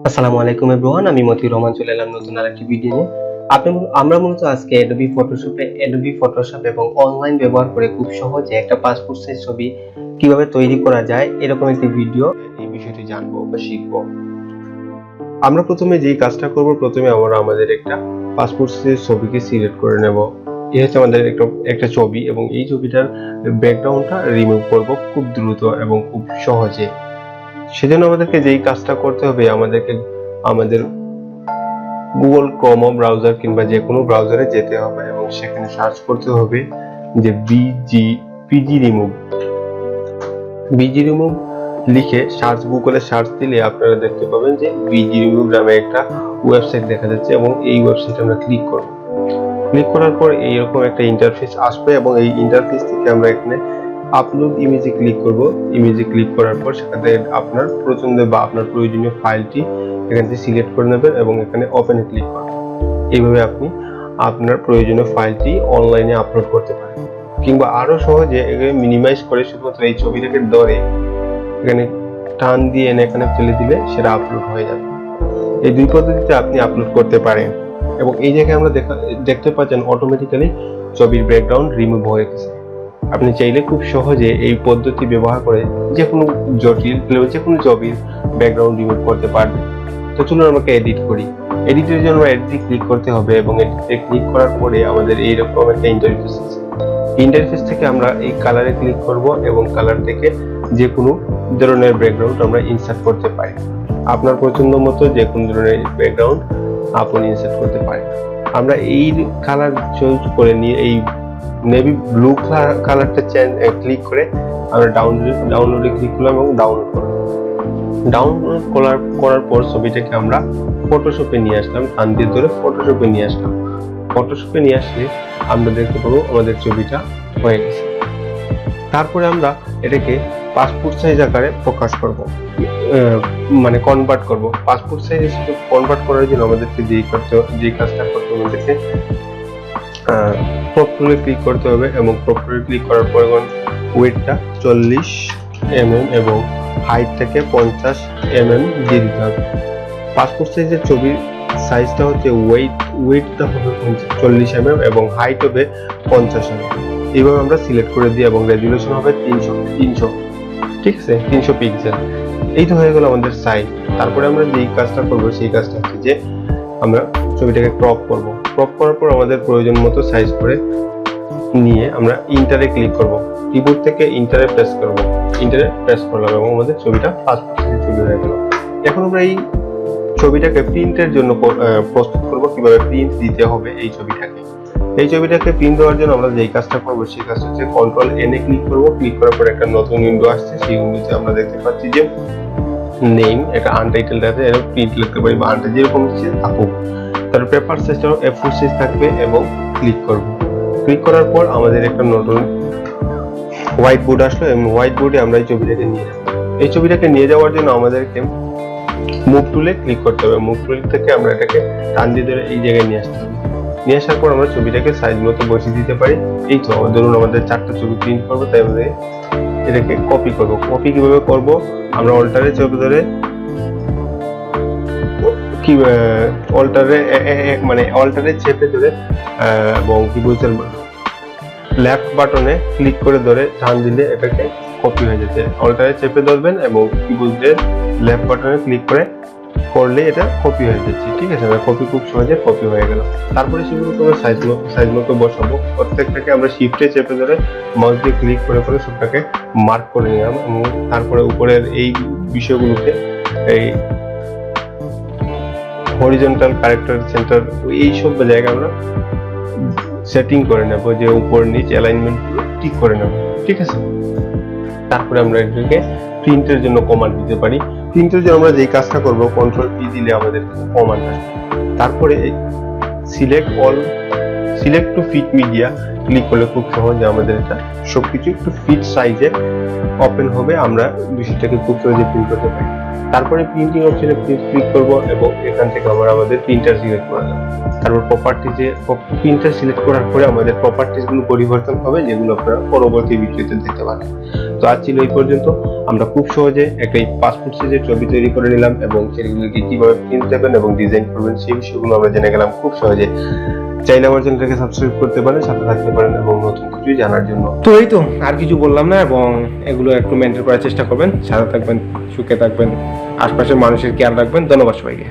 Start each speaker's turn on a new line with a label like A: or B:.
A: আসসালামু আলাইকুম এভরিওয়ান, আমি মতিউর রহমান চলে এলাম নতুন আরেকটি ভিডিও নিয়ে। আমরা মূলত আজকে Adobe Photoshop এবং অনলাইন ব্যবহার করে খুব সহজে একটা পাসপোর্ট সাইজ ছবি কিভাবে তৈরি করা যায় এরকম একটি ভিডিও এই বিষয়টি জানবো বা শিখবো। আমরা প্রথমে যেই কাজটা করব, প্রথমে আমরা আমাদের একটা পাসপোর্ট সাইজ ছবিকে সিলেক্ট করে নেব। এই হচ্ছে আমাদের একটা ছবি এবং এই ছবিটার ব্যাকগ্রাউন্ডটা রিমুভ করব খুব দ্রুত এবং খুব সহজে। সেজন্য আমাদেরকে যেই কাজটা করতে হবে, আমাদের গুগল ক্রোম ব্রাউজার কিংবা যে কোনো ব্রাউজারে যেতে হবে এবং সেখানে সার্চ করতে হবে যে পিজি রিমুভ লিখে গুগলে সার্চ দিলে আপনারা দেখতে পাবেন যে পিজি রিমুভ নামে একটা ওয়েবসাইট দেখা যাচ্ছে এবং এই ওয়েবসাইটে আমরা ক্লিক করব। ক্লিক করার পর এইরকম একটা ইন্টারফেস আসবে এবং এই ইন্টারফেস থেকে আমরা এখানে আপলোড ইমেজে ক্লিক করব। ইমেজে ক্লিক করার পর সেখানে আপনার পছন্দ বা আপনার প্রয়োজনীয় ফাইলটি এখান থেকে সিলেক্ট করে নেবেন এবং এখানে ওপেনে ক্লিক করবেন। এইভাবে আপনি আপনার প্রয়োজনীয় ফাইলটি অনলাইনে আপলোড করতে পারেন, কিংবা আরো সহজে এখানে মিনিমাইজ করে শুধুমাত্র এই ছবিটাকে ধরে এখানে টান দিয়ে এনে এখানে ফেলে দিলে সেটা আপলোড হয়ে যাবে। এই দুই পদ্ধতিতে আপনি আপলোড করতে পারেন এবং এই জায়গায় আমরা দেখতে পাচ্ছেন অটোমেটিক্যালি ছবির ব্যাকগ্রাউন্ড রিমুভ হয়ে গেছে। আপনি চাইলে খুব সহজে এই পদ্ধতি ব্যবহার করে যে কোনো ছবির ব্যাকগ্রাউন্ড রিমুভ করতে পারবেন। তো চলুন আমাকে এডিট করি। এডিটের জন্য এডিটে ক্লিক করতে হবে এবং এডিটে ক্লিক করার পরে আমাদের এইরকম একটা ইন্টারফেস আছে। ইন্টারফেস থেকে আমরা এই কালারে ক্লিক করব এবং কালার থেকে যে কোনো ধরনের ব্যাকগ্রাউন্ড আমরা ইনসার্ট করতে পারি। আপনার পছন্দ মতো যে কোনো ধরনের ব্যাকগ্রাউন্ড আপনি ইনসার্ট করতে পারেন। আমরা এই কালার চুজ করে নিয়ে এই নেভি ব্লু কালারটা ক্লিক করে আমরা ডাউনলোডে ক্লিক করলাম এবং ডাউনলোড করার পর ছবিটাকে আমরা ফটোশপে নিয়ে আসলাম, টান দিয়ে ধরে ফটোশপে নিয়ে আসলাম। ফটোশপে নিয়ে আসলে আমরা দেখতে পাবো আমাদের ছবিটা হয়ে গেছে। তারপরে আমরা এটাকে পাসপোর্ট সাইজ আকারে প্রকাশ করব, মানে কনভার্ট করব। পাসপোর্ট সাইজ কনভার্ট করার জন্য আমাদেরকে যে কাজটা করতে হবে, আমাদেরকে ক্রপ টুলে ক্লিক করতে হবে এবং ক্রপ টুলে ক্লিক করার পর ওয়েটটা 40 mm এবং হাইটটাকে 50 mm দিয়ে দিতে হবে। পাসপোর্ট সাইজের ছবির সাইজটা হচ্ছে ওয়েটটা হবে 40 mm এবং হাইট হবে 50 mm। এইভাবে আমরা সিলেক্ট করে দিই এবং রেজুলেশন হবে 300, ঠিক আছে, 300 পিক্সেল। এই তো হয়ে গেল আমাদের সাইজ। তারপরে আমরা যেই কাজটা করব সেই কাজটা হচ্ছে যে আমরা ছবিটাকে ক্রপ করব। ক্রপ করার পর আমাদের প্রয়োজন মতো সাইজ করে নিয়ে আমরা ইন্টারে ক্লিক করব। কিবোর্ড থেকে ইন্টারে প্রেস করলাম এবং আমাদের ছবিটা পাসপোর্ট সাইজের ছবি হয়ে গেল। এখন আমরা এই ছবিটাকে প্রিন্টের জন্য প্রস্তুত করব, কিভাবে প্রিন্ট দিতে হবে এই ছবিটাকে প্রিন্ট দেওয়ার জন্য আমরা যেই কাজটা করব সেই কাজটা হচ্ছে কন্ট্রোল এন এ ক্লিক করব। ক্লিক করার পর একটা নতুন উইন্ডো আসছে, সেই উইন্ডোতে আমরা দেখতে পাচ্ছি যে নেম একটা আনটাইটেলড আছে, এর প্রিন্ট লিখতে পারি বা আনটা যেরকম ইচ্ছে থাকুক। তার পেপার সাইজটা A4 সাইজ থাকবে এবং ক্লিক করব। ক্লিক করার পর আমাদের একটা নতুন হোয়াইট বোর্ড আসলো এবং হোয়াইট বোর্ডে আমরা এই ছবিটাকে নিয়ে যাব। এই ছবিটাকে নিয়ে যাওয়ার জন্য আমাদেরকে মুভ টুলে ক্লিক করতে হবে। মুভ টুল থেকে আমরা এটাকে টান দিয়ে ধরে এই জায়গায় নিয়ে আসতে হবে। নিয়ে আসার পর আমরা ছবিটাকে সাইজ মতো বসিয়ে দিতে পারি। এই তো ধরুন আমাদের 4টা ছবি প্রিন্ট করবো, তাই আমাদের এটাকে কপি করব। কপি কিভাবে করব, আমরা অল্টারে চেপে ধরে অল্টারে চেপে ধরে এবং কিবোর্ডের লেফট বাটনে ক্লিক করে ধরে টান দিলে এটাকে কপি হয়ে যাচ্ছে। অল্টারে চেপে ধরবেন এবং কিবোর্ডের লেফট বাটনে ক্লিক করলে এটা কপি হয়ে যাচ্ছে, ঠিক আছে। কপি খুব সহজে কপি হয়ে গেল। তারপরে সেগুলো আমরা সাইজ মতো বসাবো। প্রত্যেকটাকে আমরা শিফটে চেপে ধরে মাউস দিয়ে ক্লিক করে সবটাকে মার্ক করে নিলাম এবং তারপরে উপরের এই বিষয়গুলোকে এই হরিজন্টাল কারেক্টার সেন্টার এই সব জায়গায় আমরা সেটিং করে নেব, যে উপর নিচ অ্যালাইনমেন্ট গুলো ঠিক করে নেব, ঠিক আছে। তারপরে আমরা এটাকে প্রিন্টের জন্য কমান্ড দিতে পারি। প্রিন্টের জন্য আমরা যেই কাজটা করব, কন্ট্রোল পি দিলে আমাদের কমান্ড আসবে। তারপরে select select to fit media click করলে খুব সহজে আমাদের এটা সবকিছু একটু ফিট সাইজে ওপেন হবে, আমরা বিষয়টাকে খুব সহজে প্রিন্ট করতে পারি। তারপরে প্রিন্টিং অপশনে ক্লিক করব এবং এখান থেকে আমরা আমাদের প্রিন্টার সিলেক্ট করে দেব। তারপর প্রপার্টিজে প্রিন্টার সিলেক্ট করার পরে আমাদের প্রপার্টিজ গুলো পরিবর্তন হবে, যেগুলো আপনারা পরবর্তী ভিডিওতে দেখতে পাবেন। তো আজ ছিল এই পর্যন্ত। আমরা খুব সহজে একটা পাসপোর্ট সাইজের ছবি তৈরি করে নিলাম এবং সেগুলোকে কিভাবে প্রিন্ট দেবেন এবং ডিজাইন করবেন সেই বিষয়গুলো আমরা জেনে গেলাম খুব সহজে। চাইলে আমার চ্যানেলটাকে সাবস্ক্রাইব করতে পারেন, সাথে থাকতে পারেন এবং নতুন কিছু জানার জন্য। তো এই তো, আর কিছু বললাম না, এবং এগুলো একটু মেনটেন করার চেষ্টা করবেন, সাথে থাকবেন, সুখে থাকবেন, আশপাশের মানুষের খেয়াল রাখবেন। ধন্যবাদ সবাইকে।